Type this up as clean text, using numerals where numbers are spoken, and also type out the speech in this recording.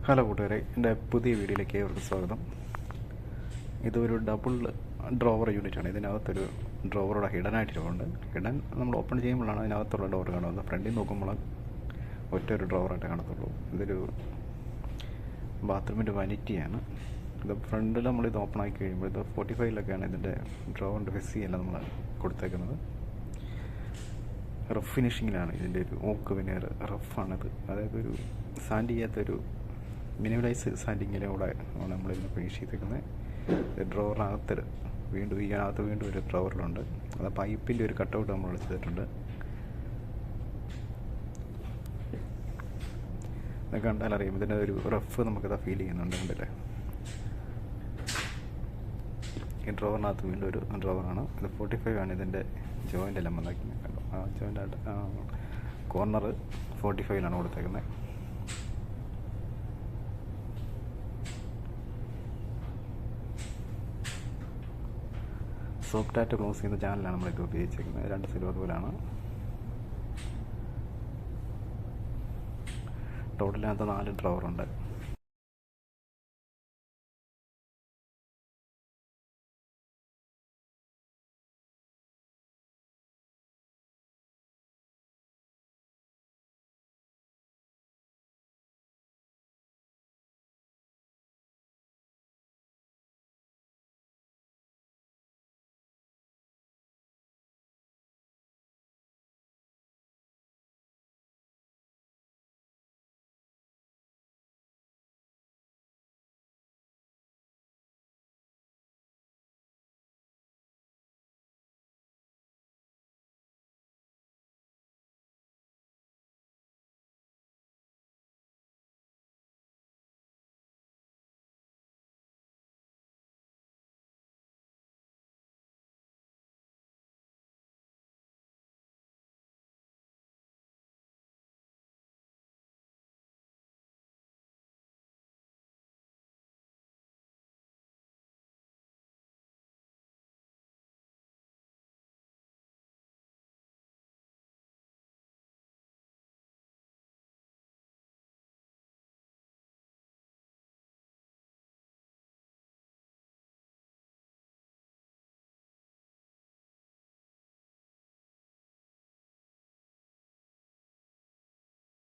Hello കൂട്ടുകാരെ, എൻ്റെ പുതിയ വീഡിയോയിലേക്ക് ഏവർക്കും സ്വാഗതം. ഇതൊരു ഡബിൾ ഡ്രോവർ യൂണിറ്റാണ്. ഇതിനകത്തൊരു ഡ്രോവറുടെ ഹിഡനായിട്ടിരിക്കുന്നുണ്ട്. ഹിഡൻ നമ്മൾ ഓപ്പൺ ചെയ്യുമ്പോഴാണ് അതിനകത്തുള്ള ഡോർ കാണുന്നത്. ഫ്രണ്ടിൽ നോക്കുമ്പോൾ ഒറ്റൊരു ഡ്രോവറായിട്ട് കാണത്തുള്ളൂ. ഇതൊരു ബാത്റൂമിൻ്റെ വനിറ്റിയാണ്. ഇത് ഫ്രണ്ടിൽ നമ്മളിത് ഓപ്പൺ ആക്കി കഴിയുമ്പോൾ ഇത് 45-ലൊക്കെയാണ് ഇതിൻ്റെ ഡ്രോവറിൻ്റെ ഫെസിയെല്ലാം നമ്മൾ കൊടുത്തേക്കുന്നത്. റഫ് ഫിനിഷിങ്ങിലാണ് ഇതിൻ്റെ ഒരു ഓക്ക് വിനയർ റഫാണിത്. അതായത് ഒരു സാൻഡ് ചെയ്യാത്തൊരു മിനിമലൈസ് സാൻഡിങ്ങിലൂടെ നമ്മളിതിന് ഫിനിഷ് ചെയ്തേക്കുന്നത്. ഡ്രോവറിനകത്ത് വീണ്ടും ഒരു ഡ്രോവറിലുണ്ട്. അത് പൈപ്പിൻ്റെ ഒരു കട്ടൗട്ട് നമ്മൾ ചെയ്തിട്ടുണ്ട്. അത് കണ്ടാലറിയാം ഇതിൻ്റെ ഒരു റഫ് നമുക്കത് ഫീൽ ചെയ്യുന്നുണ്ട്. കണ്ടില്ലേ, ഈ ഡ്രോവറിനകത്ത് വീണ്ടും ഒരു ഡ്രോവറാണ്. ഇത് 45 ആണ് ഇതിൻ്റെ ജോയിൻ്റ് എല്ലാം വന്നാക്കി. കണ്ടോ, ആ ജോയിൻ്റ് കോർണർ 45-ലാണ് കൊടുത്തേക്കുന്നത്. സോപ്പ് ടാറ്റ് ക്ലോസ് ചെയ്യുന്ന ചാനലാണ് നമ്മളിത് ഉപയോഗിച്ചിരിക്കുന്നത്. 2 സിൽവർ പോലാണ്. ടോട്ടലിനകത്ത് 4 ഡ്രോവറുണ്ട്.